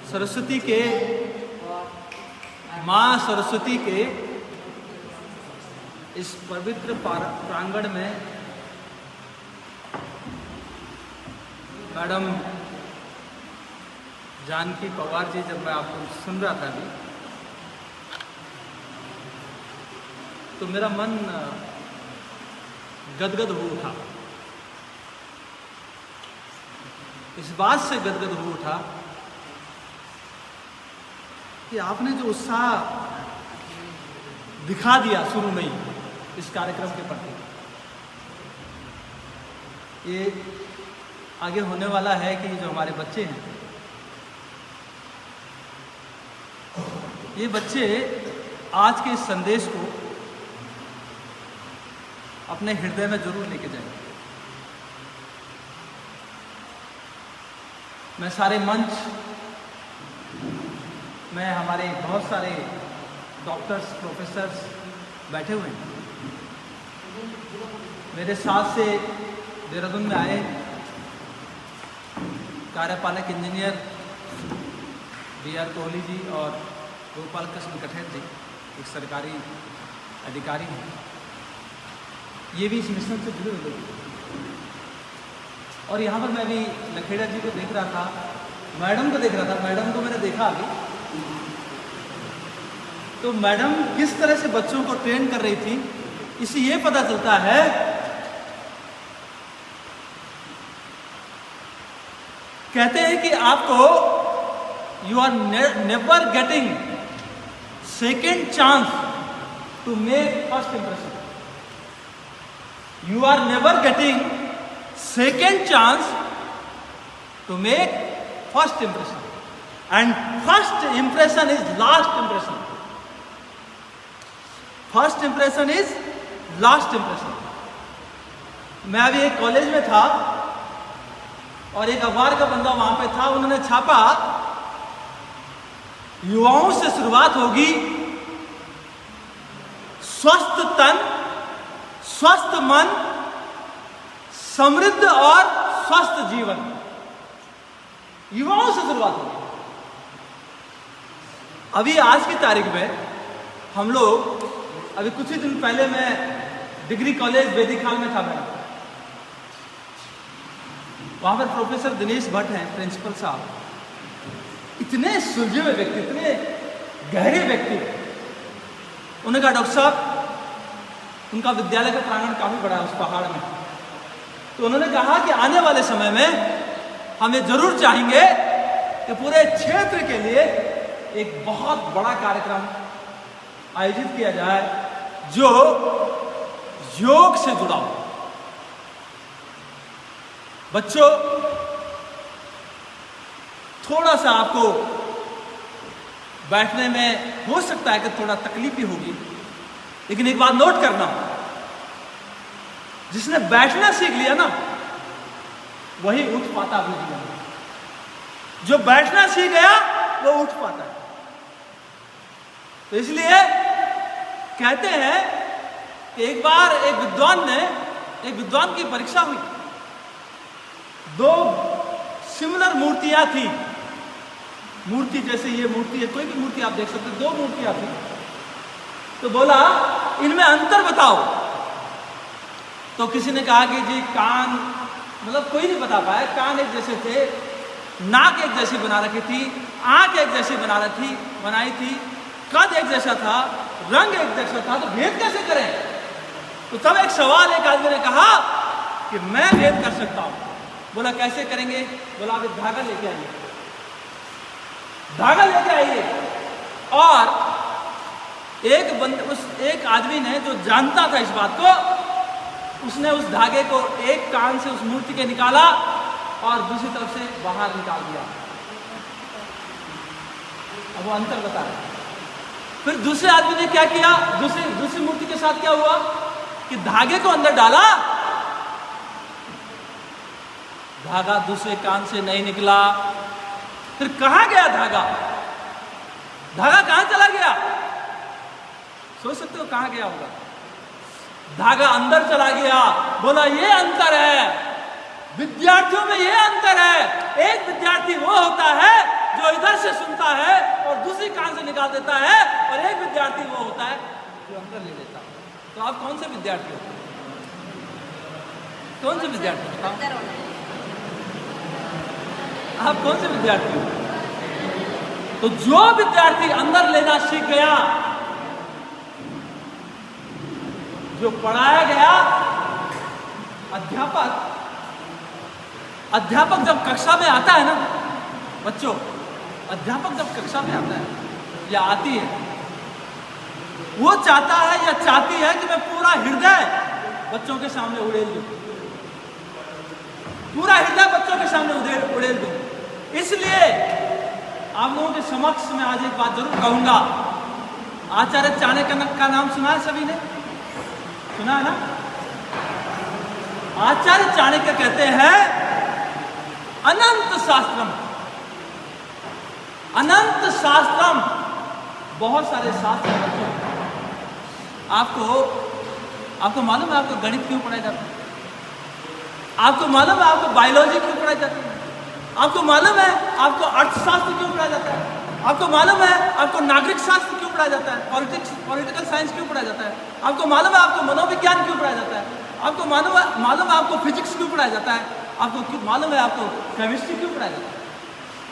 सरस्वती के माँ सरस्वती के इस पवित्र प्रांगण में मैडम जानकी पवार जी, जब मैं आपको सुन रहा था अभी, तो मेरा मन गदगद हो उठा। इस बात से गदगद हो उठा कि आपने जो उत्साह दिखा दिया शुरू में ही इस कार्यक्रम के प्रति, ये आगे होने वाला है कि जो हमारे बच्चे हैं, ये बच्चे आज के इस संदेश को अपने हृदय में जरूर लेके जाएंगे। मैं सारे मंच में हमारे बहुत सारे डॉक्टर्स, प्रोफेसर्स बैठे हुए हैं। मेरे साथ से देहरादून में आए कार्यपालक इंजीनियर B.R. कोहली जी और गोपाल कृष्ण कठेर जी, एक सरकारी अधिकारी हैं, ये भी इस मिशन से जुड़े हुए हैं। और यहाँ पर मैं भी लखेड़ा जी को देख रहा था, मैडम को देख रहा था। मैडम को मैंने देखा अभी, तो मैडम किस तरह से बच्चों को ट्रेन कर रही थी, इससे ये पता चलता है कहते हैं कि आपको you are never getting second chance to make first impression. You are never getting second chance to make first impression, and first impression is last impression. First impression is last impression. मैं अभी एक college में था और एक अखबार का बंदा वहां पे था, उन्होंने छापा, युवाओं से शुरुआत होगी स्वस्थ तन, स्वस्थ मन, समृद्ध और स्वस्थ जीवन। युवाओं से शुरुआत होगी। अभी आज की तारीख में हम लोग, अभी कुछ ही दिन पहले मैं डिग्री कॉलेज वेदिक हॉल में था, मैं वहां पर प्रोफेसर दिनेश भट्ट हैं, प्रिंसिपल साहब, इतने सुलझे हुए व्यक्ति, इतने गहरे व्यक्ति। उन्होंने कहा, डॉक्टर साहब, उनका विद्यालय का प्रांगण काफी बड़ा है उस पहाड़ में, तो उन्होंने कहा कि आने वाले समय में हम ये जरूर चाहेंगे कि पूरे क्षेत्र के लिए एक बहुत बड़ा कार्यक्रम आयोजित किया जाए जो योग से जुड़ा हो। बच्चों, थोड़ा सा आपको बैठने में हो सकता है कि थोड़ा तकलीफ भी होगी, लेकिन एक बात नोट करना, जिसने बैठना सीख लिया ना वही उठ पाता अपनी जीवन में। जो बैठना सीख गया वो उठ पाता है। तो इसलिए कहते हैं कि एक बार एक विद्वान की परीक्षा हुई, दो सिमिलर मूर्तियां थी, मूर्ति जैसे ये मूर्ति है, कोई भी मूर्ति आप देख सकते, दो मूर्तियां थी। तो बोला, इनमें अंतर बताओ। तो किसी ने कहा कि जी कान, मतलब कोई नहीं बता पाया, कान एक जैसे थे, नाक एक जैसी बना रखी थी, आंख एक जैसी बनाई थी, कद एक जैसा था, रंग एक जैसा था, तो भेद कैसे करें? तो तब एक सवाल एक आदमी ने कहा कि मैं भेद कर सकता हूं। बोला, कैसे करेंगे? बोला, आप एक धागा लेके आइए, धागा लेके आइए। और एक आदमी ने, जो जानता था इस बात को, उसने उस धागे को एक कान से उस मूर्ति के निकाला और दूसरी तरफ से बाहर निकाल दिया। अब वो अंतर बता रहे। फिर दूसरे आदमी ने क्या किया, दूसरी मूर्ति के साथ क्या हुआ कि धागे को अंदर डाला, धागा दूसरे कान से नहीं निकला। फिर कहां गया धागा? धागा कहां चला गया? सोच सकते हो कहां गया होगा? धागा अंदर चला गया। बोला, ये अंतर है, विद्यार्थियों में ये अंतर है। एक विद्यार्थी वो होता है जो इधर से दूसरी कान से निकाल देता है, और एक विद्यार्थी वो होता है जो अंदर ले लेता है। तो आप कौन से विद्यार्थी हो? कौन से विद्यार्थी बताओ? आप कौन से विद्यार्थी हो? तो जो विद्यार्थी अंदर लेना सीख गया, जो पढ़ाया गया, अध्यापक जब कक्षा में आता है ना बच्चों, अध्यापक जब कक्षा में आता है या आती है, वो चाहता है या चाहती है कि मैं पूरा हृदय बच्चों के सामने उड़ेल दूं, पूरा हृदय बच्चों के सामने उड़ेल दूं। इसलिए आप लोगों के समक्ष मैं आज एक बात जरूर कहूंगा। आचार्य चाणक्य का नाम सुना है सभी ने? सुना है ना? आचार्य चाणक्य कहते हैं अनंत शास्त्रम, अनंत शास्त्रम, बहुत सारे शास्त्र बच्चों। आपको मालूम है आपको गणित क्यों पढ़ाया जाता है? आपको मालूम है आपको बायोलॉजी क्यों पढ़ाई जाती है? आपको मालूम है आपको अर्थशास्त्र क्यों पढ़ाया जाता है? आपको मालूम है आपको नागरिक शास्त्र क्यों पढ़ाया जाता है? पॉलिटिकल साइंस क्यों पढ़ाया जाता है? आपको मालूम है आपको मनोविज्ञान क्यों पढ़ाया जाता है? आपको मालूम है आपको फिजिक्स क्यों पढ़ाया जाता है? आपको मालूम है आपको केमिस्ट्री क्यों पढ़ाया जाता है?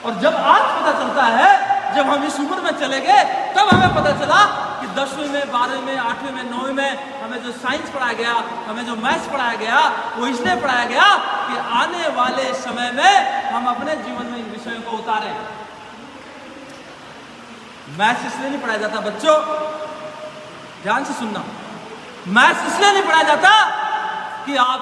और जब आज पता चलता है, जब हम इस उम्र में चले गए, तब हमें पता चला कि 10वीं में, 12वीं में, 8वीं में, 9वीं में हमें जो साइंस पढ़ाया गया, हमें जो मैथ्स पढ़ाया गया, वो इसलिए पढ़ाया गया कि आने वाले समय में हम अपने जीवन में इन विषयों को उतारें। मैथ्स इसलिए नहीं पढ़ाया जाता बच्चों, ध्यान से सुनना, मैथ्स इसलिए नहीं पढ़ाया जाता कि आप